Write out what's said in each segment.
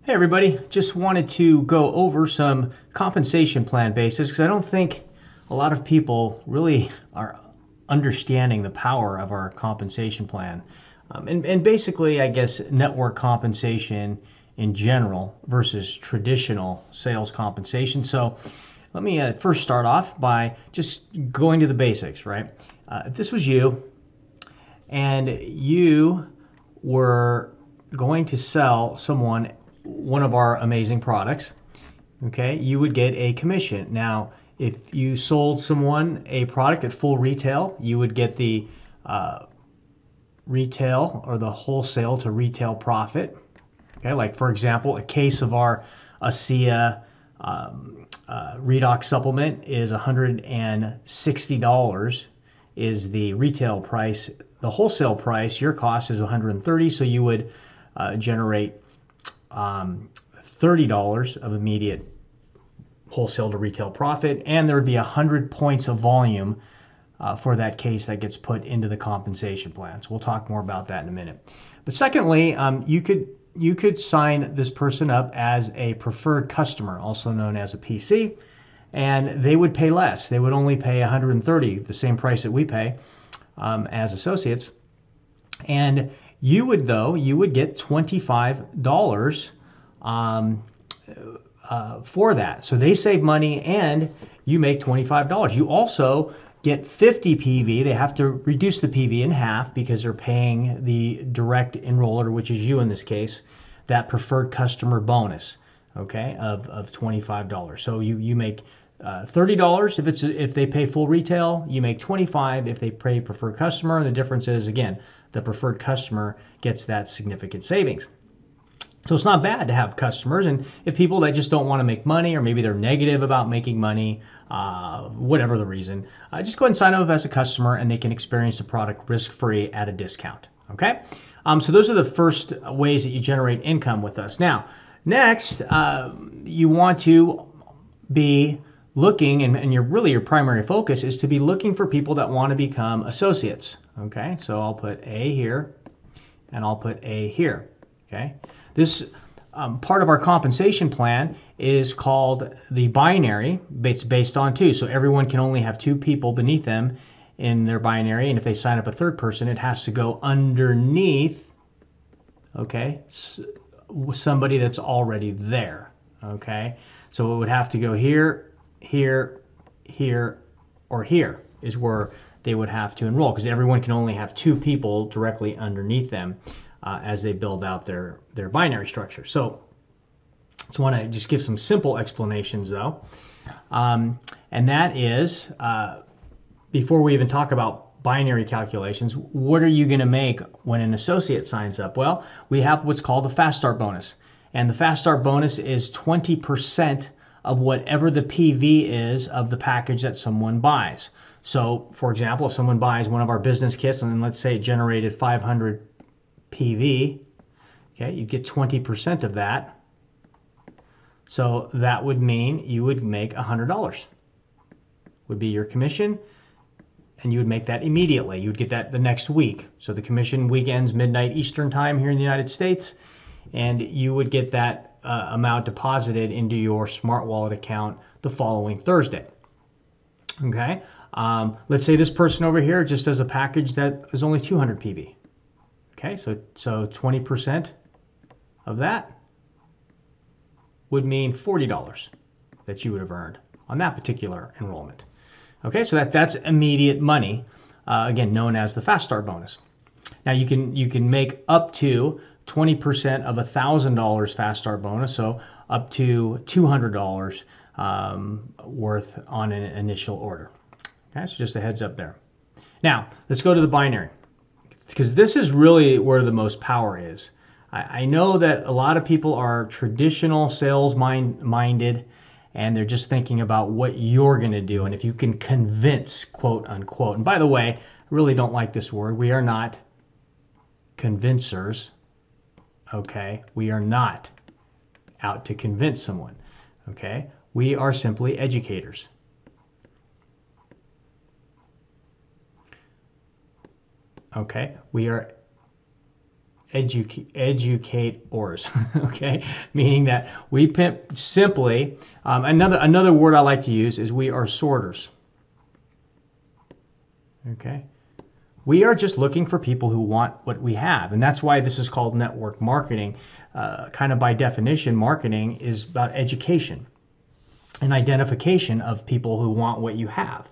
Hey everybody, just wanted to go over some compensation plan basics because I don't think a lot of people really are understanding the power of our compensation plan. And basically, I guess, network compensation in general versus traditional sales compensation. So let me first start off by just going to the basics, right? If this was you and you were going to sell someone one of our amazing products, okay, you would get a commission. Now, if you sold someone a product at full retail, you would get the retail or the wholesale to retail profit. Okay, like for example, a case of our ASEA redox supplement is $160 is the retail price. The wholesale price, your cost is $130, so you would generate $30 of immediate wholesale to retail profit, and there would be 100 points of volume for that case that gets put into the compensation plan. So we'll talk more about that in a minute. But secondly, you could sign this person up as a preferred customer, also known as a PC, and they would pay less. They would only pay $130, the same price that we pay as associates. And you would get $25 for that. So they save money and you make $25. You also get 50 PV. They have to reduce the PV in half because they're paying the direct enroller, which is you in this case, that preferred customer bonus, okay, of $25. So you make $30 if they pay full retail. You make $25 if they pay preferred customer. The difference is, again, the preferred customer gets that significant savings. So it's not bad to have customers, and if people that just don't want to make money, or maybe they're negative about making money, whatever the reason, just go ahead and sign up as a customer and they can experience the product risk-free at a discount, okay? So those are the first ways that you generate income with us. Now, next, you want to be looking, and your primary focus is to be looking for people that want to become associates, okay? So I'll put A here, and I'll put A here, okay? This part of our compensation plan is called the binary. It's based on two, so everyone can only have two people beneath them in their binary, and if they sign up a third person, it has to go underneath, okay, somebody that's already there, okay? So it would have to go here, here, here, or here is where they would have to enroll, because everyone can only have two people directly underneath them as they build out their binary structure. So I just want to just give some simple explanations though. And that is, before we even talk about binary calculations, what are you going to make when an associate signs up? Well, we have what's called the Fast Start bonus. And the Fast Start bonus is 20% of whatever the PV is of the package that someone buys. So for example, if someone buys one of our business kits and then let's say it generated 500 PV, okay, you get 20% of that. So that would mean you would make $100 would be your commission, and you would make that immediately. You would get that the next week. So the commission week ends midnight Eastern time here in the United States, and you would get that amount deposited into your smart wallet account the following Thursday. Okay, let's say this person over here just does a package that is only 200 PV. Okay, so 20% of that would mean $40 that you would have earned on that particular enrollment. Okay, so that's immediate money, again known as the Fast Start bonus. Now you can make up to 20% of $1,000 Fast Start bonus, so up to $200 worth on an initial order. Okay, so just a heads up there. Now let's go to the binary, because this is really where the most power is. I know that a lot of people are traditional sales minded, and they're just thinking about what you're going to do, and if you can convince, quote unquote. And by the way, I really don't like this word. We are not convincers, okay? We are not out to convince someone, okay? We are simply educators. Okay, we are educators, okay? Meaning that we simply, another word I like to use is we are sorters, okay? We are just looking for people who want what we have. And that's why this is called network marketing. Kind of by definition, marketing is about education and identification of people who want what you have.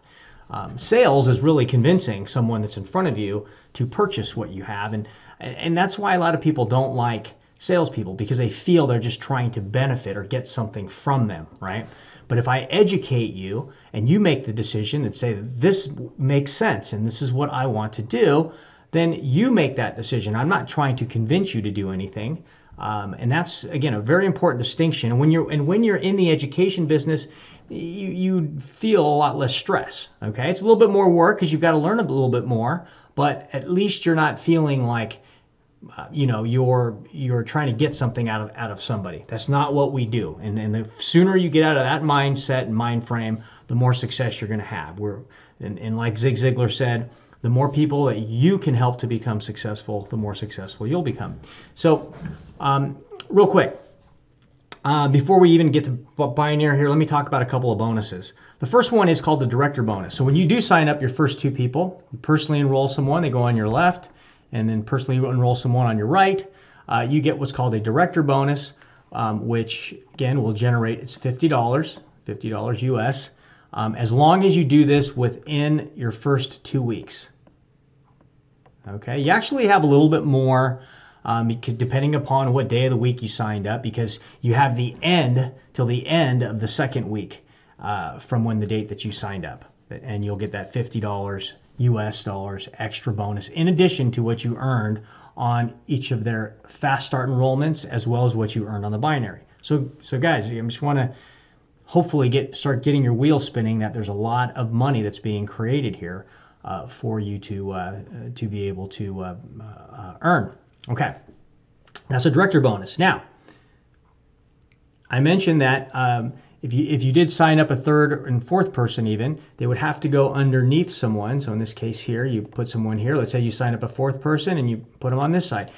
Sales is really convincing someone that's in front of you to purchase what you have. And that's why a lot of people don't like salespeople, because they feel they're just trying to benefit or get something from them, right? But if I educate you and you make the decision and say, this makes sense and this is what I want to do, then you make that decision. I'm not trying to convince you to do anything. And that's, again, a very important distinction. And when you're in the education business, you feel a lot less stress, okay? It's a little bit more work because you've got to learn a little bit more, but at least you're not feeling like you're trying to get something out of somebody. That's not what we do. And the sooner you get out of that mindset and mind frame, the more success you're going to have. And like Zig Ziglar said, the more people that you can help to become successful, the more successful you'll become. So, real quick, before we even get to Pioneer here, let me talk about a couple of bonuses. The first one is called the director bonus. So when you do sign up your first 2 people, you personally enroll someone, they go on your left, and then personally enroll someone on your right, you get what's called a director bonus, which again will generate, it's $50 US, as long as you do this within your first 2 weeks. Okay, you actually have a little bit more, depending upon what day of the week you signed up, because you have the end till the end of the second week from when the date that you signed up, and you'll get that $50 US dollars extra bonus in addition to what you earned on each of their fast start enrollments, as well as what you earned on the binary. So guys, I just want to hopefully start getting your wheel spinning that there's a lot of money that's being created here for you to be able to earn. Okay, that's a director bonus. Now, I mentioned that if you did sign up a third and fourth person even, they would have to go underneath someone. So in this case here, you put someone here. Let's say you sign up a fourth person and you put them on this side.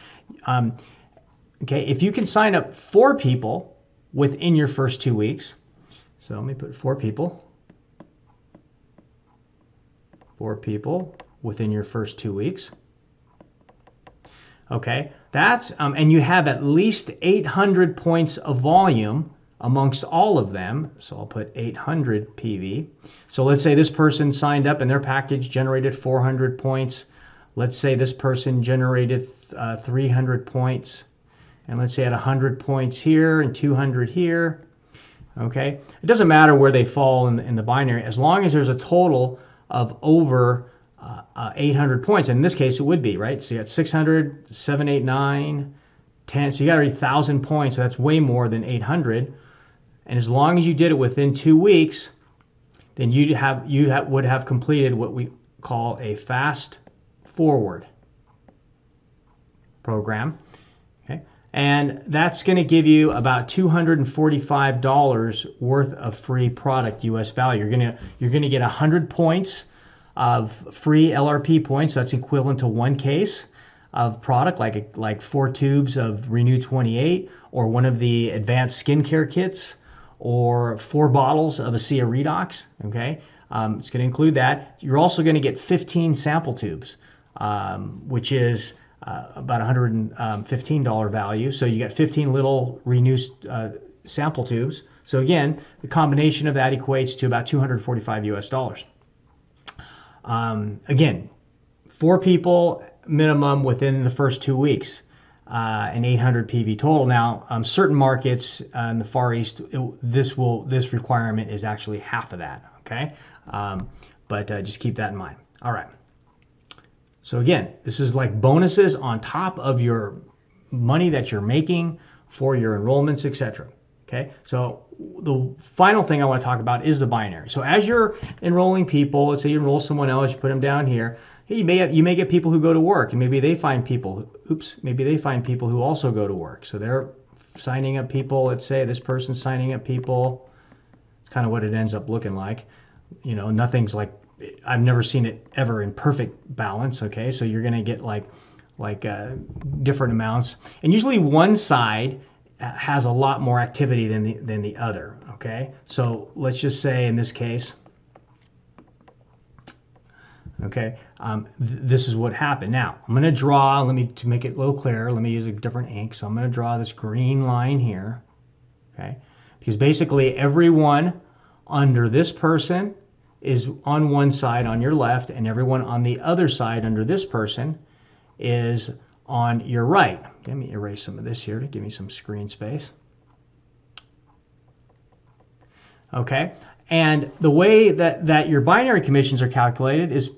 Okay, if you can sign up 4 people within your first 2 weeks, so let me put 4 people. 4 people within your first 2 weeks. Okay, that's, and you have at least 800 points of volume amongst all of them. So I'll put 800 PV. So let's say this person signed up and their package generated 400 points. Let's say this person generated 300 points. And let's say at 100 points here and 200 here. Okay, it doesn't matter where they fall in the binary, as long as there's a total of over 800 points. And in this case, it would be, right? So you got 600, 7, 8, 9, 10. So you got already 1,000 points. So that's way more than 800. And as long as you did it within 2 weeks, then you would have completed what we call a fast forward program. Okay, and that's going to give you about $245 worth of free product US value. You're gonna get 100 points of free LRP points. So that's equivalent to 1 case of product, like 4 tubes of Renew 28, or one of the advanced skincare kits, or 4 bottles of ASEA Redox. Okay, it's going to include that. You're also going to get 15 sample tubes, which is about $115 value. So you got 15 little Renew sample tubes. So again, the combination of that equates to about $245 US dollars. Again, 4 people minimum within the first 2 weeks, and 800 PV total. Now, certain markets in the Far East, this requirement is actually half of that. Okay, but just keep that in mind. All right. So again, this is like bonuses on top of your money that you're making for your enrollments, etc. Okay, so the final thing I want to talk about is the binary. So as you're enrolling people, let's say you enroll someone else, you put them down here. Hey, you may get people who go to work, and maybe they find people. Maybe they find people who also go to work. So they're signing up people. Let's say this person's signing up people. It's kind of what it ends up looking like. You know, nothing's like, I've never seen it ever in perfect balance. Okay, so you're going to get like different amounts. And usually one side has a lot more activity than the other. Okay, so let's just say in this case, okay, this is what happened. Now I'm going to draw. To make it a little clearer, let me use a different ink. So I'm going to draw this green line here. Okay, because basically everyone under this person is on one side on your left, and everyone on the other side under this person is on your right. Let me erase some of this here to give me some screen space. Okay, and the way that your binary commissions are calculated is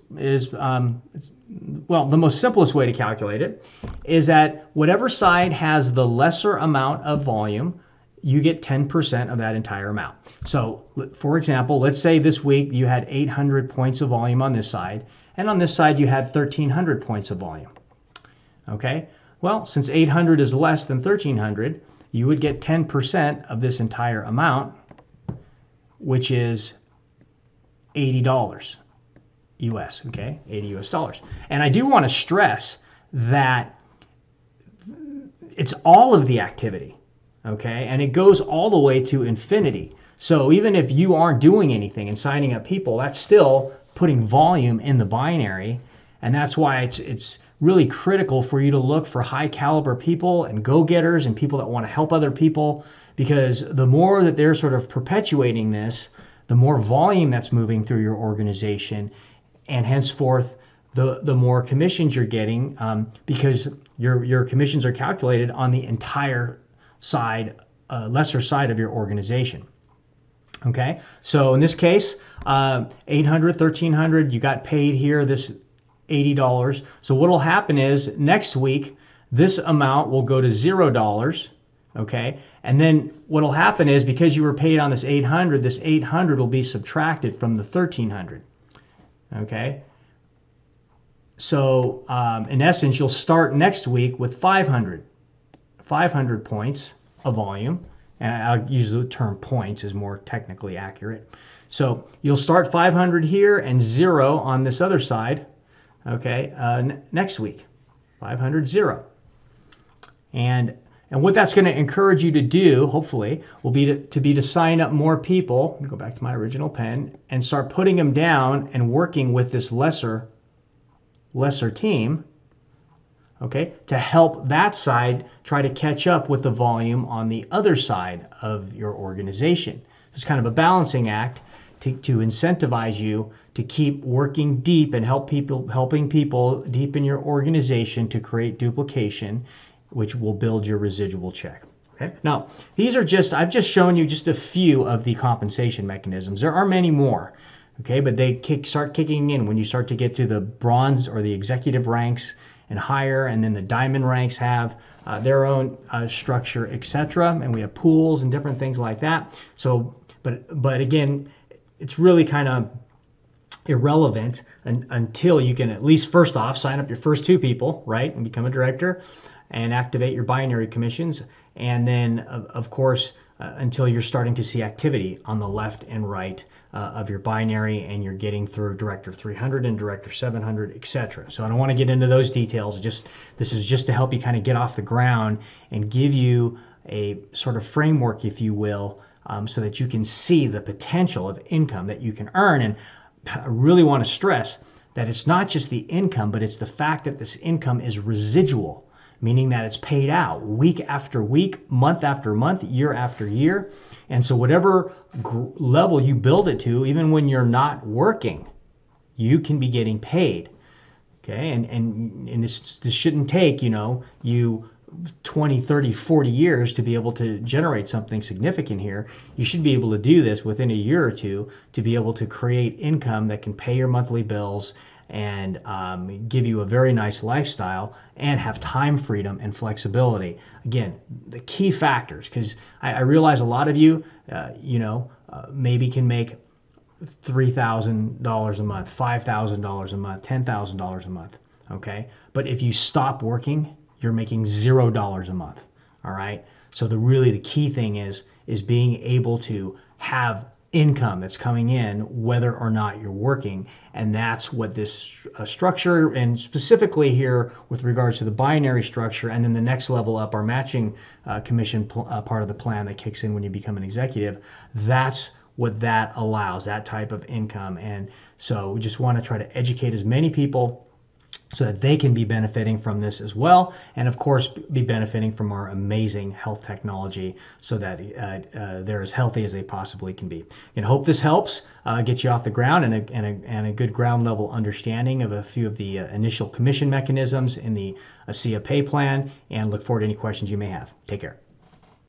well, the most simplest way to calculate it is that whatever side has the lesser amount of volume, you get 10% of that entire amount. So, for example, let's say this week you had 800 points of volume on this side, and on this side you had 1,300 points of volume. Okay, well, since 800 is less than 1,300, you would get 10% of this entire amount, which is $80 US, okay, 80 US dollars. And I do want to stress that it's all of the activity, okay, and it goes all the way to infinity. So even if you aren't doing anything and signing up people, that's still putting volume in the binary, and that's why it's really critical for you to look for high caliber people and go-getters and people that want to help other people, because the more that they're sort of perpetuating this, the more volume that's moving through your organization, and henceforth the more commissions you're getting, because your commissions are calculated on the entire side, lesser side of your organization. Okay, so in this case, 800, 1,300, you got paid here this $80. So what will happen is next week this amount will go to $0. Okay, and then what will happen is, because you were paid on this 800 will be subtracted from the 1,300. Okay, so in essence, you'll start next week with 500 points of volume, and I'll use the term points is more technically accurate. So you'll start 500 here and 0 on this other side. Okay, next week, 500, 0. And what that's going to encourage you to do, hopefully, will be to sign up more people. Let me go back to my original pen and start putting them down and working with this lesser team, okay, to help that side try to catch up with the volume on the other side of your organization. It's kind of a balancing act to incentivize you to keep working deep and helping people deep in your organization to create duplication, which will build your residual check. Okay. Now, I've just shown you just a few of the compensation mechanisms. There are many more, okay, but they start kicking in when you start to get to the bronze or the executive ranks and higher, and then the diamond ranks have their own structure, etc. And we have pools and different things like that. So, but again, it's really kind of irrelevant until you can at least, first off, sign up your first 2 people, right, and become a director and activate your binary commissions. And then, of course, until you're starting to see activity on the left and right of your binary, and you're getting through Director 300 and Director 700, etc. So I don't want to get into those details. This is just to help you kind of get off the ground and give you a sort of framework, if you will, so that you can see the potential of income that you can earn. And I really want to stress that it's not just the income, but it's the fact that this income is residual, meaning that it's paid out week after week, month after month, year after year. And so whatever level you build it to, even when you're not working, you can be getting paid. Okay, and this shouldn't take, you 20, 30, 40 years to be able to generate something significant here. You should be able to do this within a year or two to be able to create income that can pay your monthly bills and give you a very nice lifestyle and have time freedom and flexibility. Again, the key factors, because I realize a lot of you, maybe can make $3,000 a month, $5,000 a month, $10,000 a month, okay? But if you stop working, you're making $0 a month, all right? So the key thing is being able to have income that's coming in whether or not you're working. And that's what this structure, and specifically here with regards to the binary structure, and then the next level up, our matching commission part of the plan that kicks in when you become an executive, that's what that allows, that type of income. And so we just want to try to educate as many people so that they can be benefiting from this as well, and of course be benefiting from our amazing health technology so that they're as healthy as they possibly can be. And I hope this helps get you off the ground and a good ground level understanding of a few of the initial commission mechanisms in the ASEA pay plan, and look forward to any questions you may have. Take care.